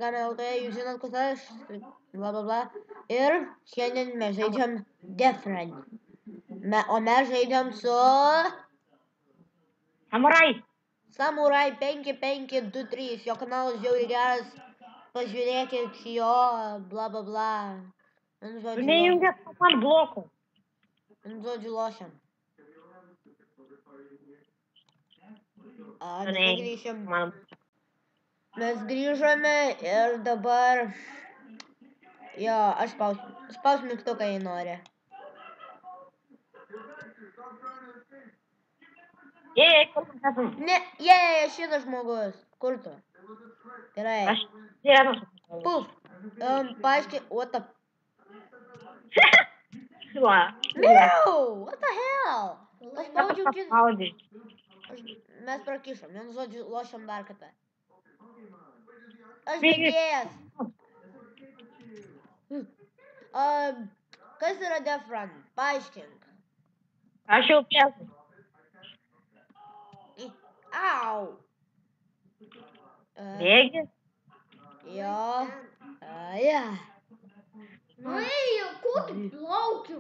GMLT, jūs žinot, kas aš, bla bla bla. Ir šiandien mes žaidžiam Death Run. O mes žaidžiam su... Samurai 5523, jo kanalas žiauriai geras, pažiūrėkit jo, bla bla bla. Tu nejungęs man blokų. Žodžiu, lošiam. Dabar grįšim. Mes grįžome ir dabar... Jo, aš spausiu mygtuką, jei nori. Kur mes esam? Ne, šitas žmogus. Kur tu? Gerai. Aš sienos. Puf. Paaiškiai, what the... No! What the hell? Paspaudžiau kitą. Mes prakišom, vienu žodžiu, lošiam dar kartą. Aš mėgėjas. Kas yra Death Run? Paaiškink. Aš jau pėsiu. Au. Bėgi? Jo. Ja. Nuėjo, ko tu plaukiu?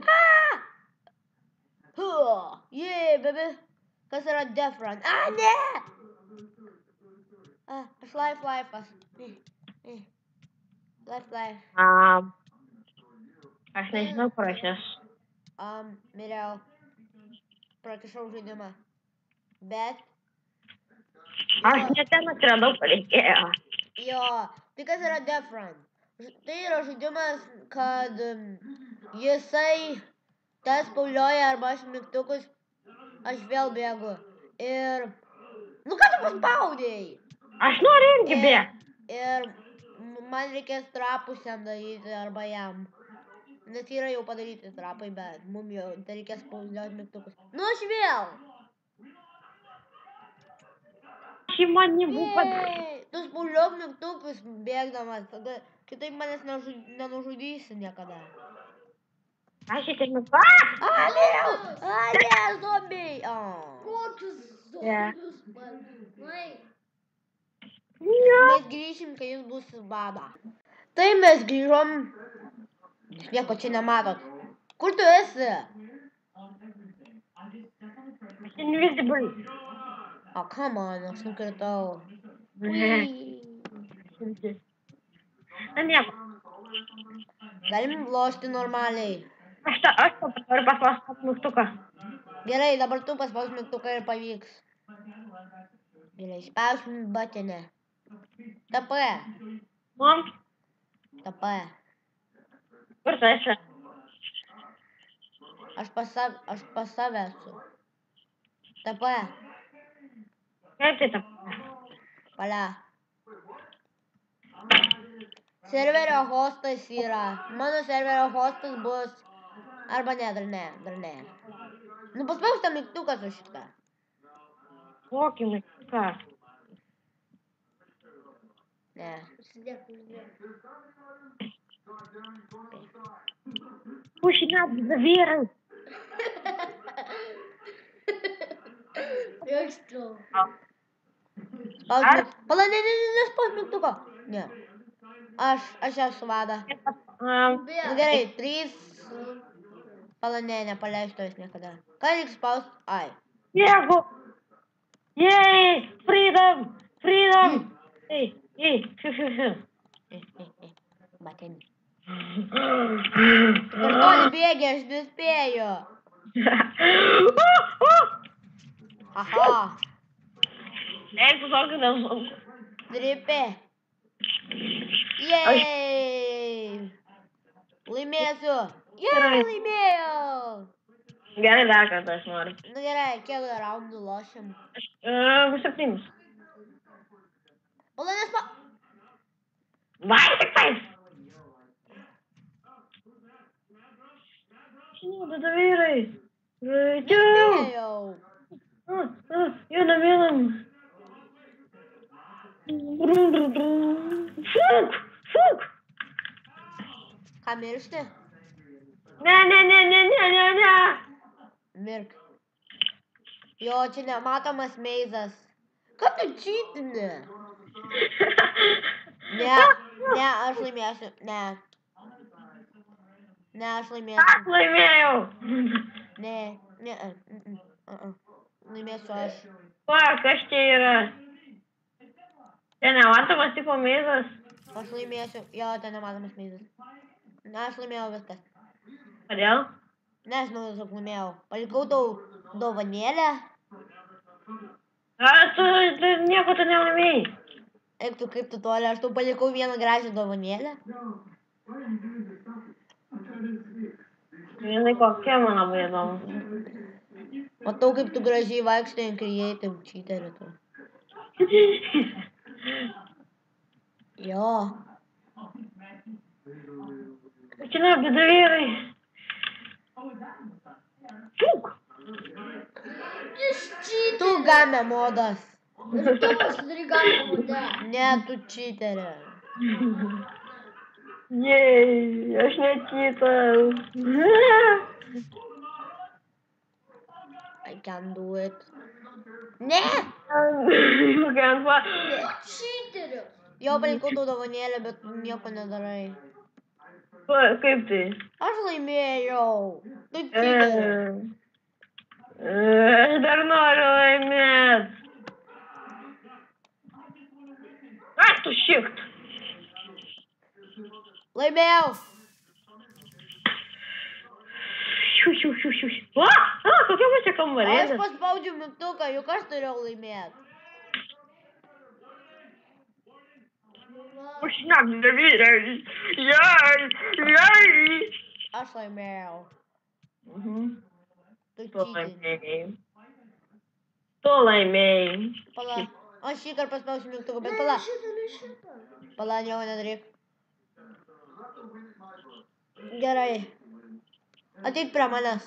Baby. Kas yra Death Run? Ne! Aš life. Life. Aš nežinau, kur aš esu. Miriau. Prakišau žaidimą. Bet... Aš ne ten atradau palikėjo. Jo, tai kas yra Death Run? Tai yra žaidimas, kad jisai tas paulioja arba aš mygtukus, aš vėl bėgu. Ir... Nu ką tu paspaudėjai? Aš noriu irgi bėgti. Ir man reikės trapus jam daryti arba jam. Nes yra jau padaryti trapai, bet mums jau reikės paulioti mygtukus. Nu aš vėl! Šį man nebū padaryti. Tu spauliok mygtukus bėgdamas, tada kitaip manęs nenužudysi niekada. Aš šitą Miriau! Ne, zombiai! Kokius zombius padarai? Mes grįšim, kai jis bus baba. Tai mes grįžom. Jūs nieko čia nematot. Kur tu esi? Aš invisible. Come on, aš nukritau. Na nieko. Galim lošti normaliai. Aš noriu paspausti mygtuką. Gerai, dabar tu paspausi mygtuką ir pavyks. Gerai, spausim batinę. TP. TP. Kur tu esi? Aš pas save esu. TP. Kaip tai TP? Palia. Serverio hostas yra. Mano serverio hostas bus... Arba ne, dar ne. Nu paspaus tą mygtuką su šitą. Kokį mygtuką? Ne. Pushing up the virus. Ekstra. Pala, ne, spaus mygtuko. Ne. Aš esu vada. Nu gerai, 3. Pala, ne, nepaleisiu tos niekada. Ką reikia spaust? Ai. Jėgu! Yay! Freedom! Ei, fiu. Batinį. Ir toli bėgi, aš nespėju. Aha. Eik, tokį nesunku. Tripė. Jej! Laimėsiu. Jej, laimėjau. Gerai, dar kartą aš noriu. Nu gerai, kiek raundų lošiam? 7. Pala, nespa... Vai, tik taip! Tada vyrai. Nespėjau. Vienam. Fuk! Ką miršti? Ne. Mirk. Jo, čia nematomas meizas. Ką tu čytini? Ne. Ne, aš laimėsiu. Ne. Ne, aš Aš laimėsiu. laimėjau. Ne. Ne. Laimėsiu aš. O, kas čia yra? Čia nematomas tipo meizas. Aš laimėsiu. Jo, ten nematomas meizas. Ne, aš laimėjau viskas. Kodėl? Nežinau, tiesiog laimėjau. Palikau tau dovanėlę. Tu nieko tu nelaimėjai. Eik tu kaip tu toli, aš tau palikau vieną gražią dovanėlę. Žinai, kokia man labai įdomu. Matau, kaip tu gražiai vaikštai ant creative cheaterį tu. Jo. Čia nebėda vyrai. Fuk. Jis cheater. Tu game modas. Ir tu pasidarai galima mode. Ne, tu cheaterė. Jej, aš netytau. I can do it. Ne! Cheateris. Jo, palikau tau dovanėlę, bet nieko nedarai. Kaip tai? Aš laimėjau. Tu cheaterė. Aš dar noriu laimėt. Ai, tu šikt. Laimėjau. Šiu. Kokia bus čia Aš kambarėlė? paspaudžiu mygtuką, juk aš turėjau laimėti. Užšnekti vyrai. Jai. Aš laimėjau. Tu Tu cheatinė. laimėjai. Tu laimėjai. Pala. Aš šį kartą paspausiu mygtuką, bet pala. Šitą. Pala, nieko nedaryk. Gerai. Ateik prie manęs.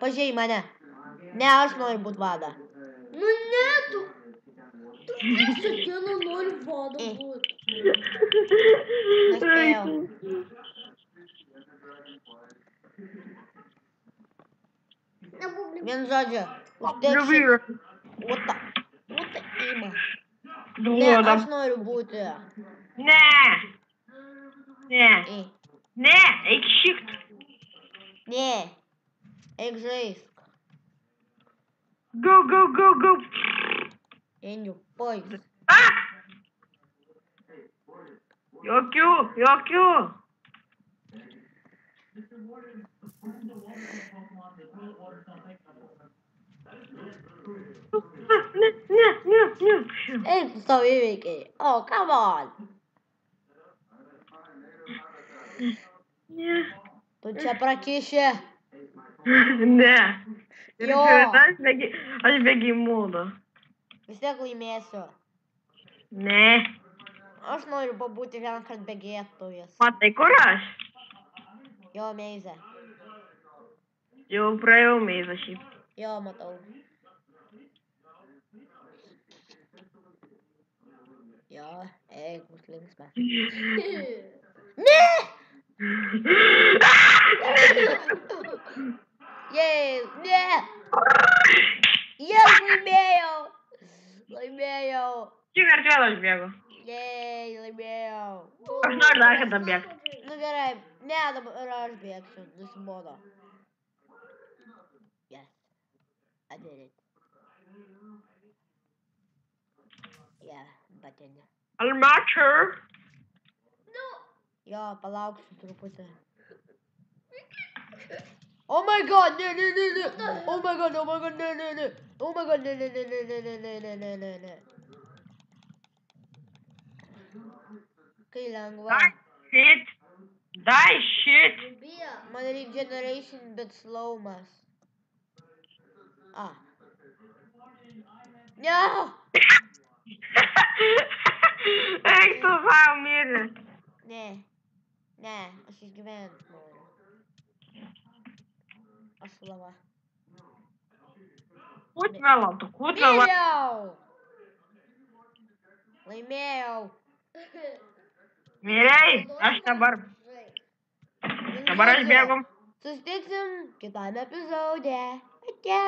Pažiūrėk į mane. Ne, aš noriu būti vada. Nu ne, tu. Tu visą dieną nori vado būti. Nespėjau. Vien žodžiu. Užtepsi. What the ima. Ne, aš noriu būti. Ne. Ei. Ne, eik šikt. Ne. Eik žaisk. Go. Einiu, pois. Jokių. Ne. Eik tu savo įveikiai. Oh, come on. Ne. Tu čia prakišė. Ne. Jo. Aš bėgimudu. Vis tiek laimėsiu. Ne. Aš noriu pabūti vieną kartą bėgėtojas. Matai, kur aš? Jo, meizė. Jau praėjau meizą šiaip. Jo, matau. Jo, eik, bus linksma. Ne! Jei, ne! Yes, laimėjau! Šį kartą vėl aš bėgu. Jei, laimėjau! Aš noriu dar kartą bėgti. Nu gerai, ne, dabar aš bėgsiu, nusibodo. Yes, I did it. Yeah, but then... Almačio. Jo, palauksiu truputį. Oh my god, ne. Oh my god, ne. Oh my god, ne. Kai lengva. Die shit. Man reikia generation, bet slowmas. No! Eik tu savo mirį. Ne, aš išgyventi noriu. Aš lava. Kutvėla. Laimėjau. Mirei, aš dabar aš bėgom. Susitiksim kitame epizode. Ate.